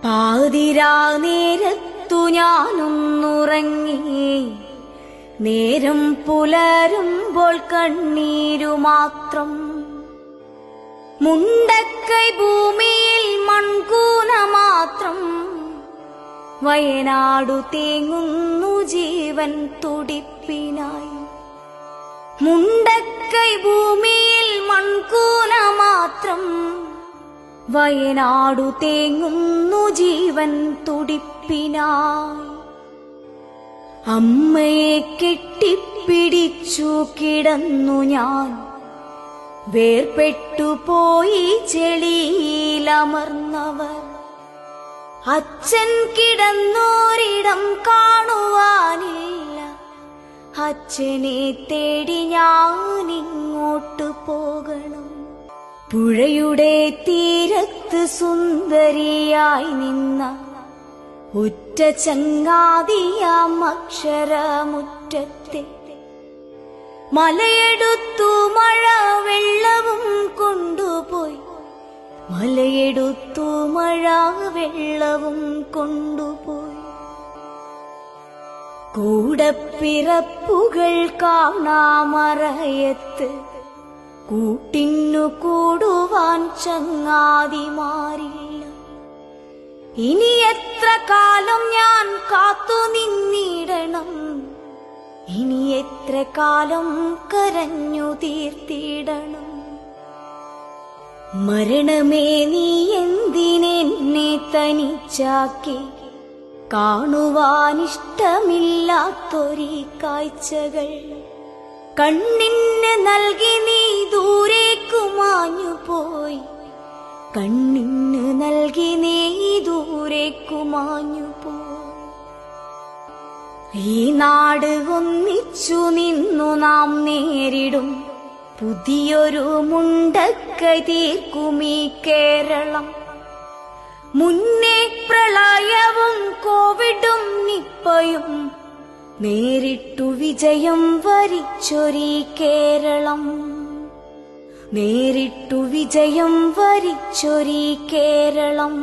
പാതിരാ നേരത്തു ഞാനൊന്നുറങ്ങി, നേരം പുലരുമ്പോൾ കണ്ണീരു മാത്രം. മുണ്ടക്കൈ ഭൂമിയിൽ മൺകൂന മാത്രം, വയനാടു തേങ്ങുന്നു ജീവൻ തുടിപ്പിനായി. മുണ്ടക്കൈ ഭൂമിയിൽ മൺകൂന മാത്രം, വയനാടു തേങ്ങുന്നു ജീവൻ തുടിപ്പിനായി. അമ്മയെ കെട്ടിപ്പിടിച്ചു കിടന്നു ഞാൻ, വേർപെട്ടുപോയി ചെളിയിലമർന്നവർ. അച്ഛൻ കിടന്നോരിടം കാണുവാനില്ല, അച്ഛനെ തേടി ഞാനിങ്ങോട്ടു പോകണം. പുഴയുടെ തീരത്ത് സുന്ദരിയായി നിന്ന ഉറ്റ ചങ്ങാതിയാം അക്ഷരമുറ്റത്തെ, മലയെടുത്തു മഴ വെള്ളവും കൊണ്ടുപോയി, മലയെടുത്തു മഴ വെള്ളവും കൊണ്ടുപോയി. കൂടപ്പിറപ്പുകൾ കാണാമറയത്ത്, കൂട്ടിന്നു കൂടുവാൻ ചങ്ങാതിമാരില്ല. ഇനി എത്ര കാലം ഞാൻ കാത്തു നിന്നിടണം, ഇനി എത്ര കാലം കരഞ്ഞു തീർത്തിടണം. മരണമേ നീ എന്തിനെന്നെ തനിച്ചാക്കി, കാണുവാനിഷ്ടമില്ലാത്തൊരീ കാഴ്ചകൾ കണ്ണിന് നൽകി നീ ദൂരേക്കു മാഞ്ഞുപോയി, കണ്ണിന് നൽകി നീ ദൂരേക്കു മാഞ്ഞുപോയി. ഈ നാട് ഒന്നിച്ചു നിന്നു നാം നേരിടും പുതിയൊരു മുണ്ടക്കൈ തീർക്കുമീ കേരളം. മുന്നേ പ്രളയവും കോവിഡും നിപ്പയും നേരിട്ടു വിജയം വരിച്ചൊരീ കേരളം, നേരിട്ടു വിജയം വരിച്ചൊരീ കേരളം.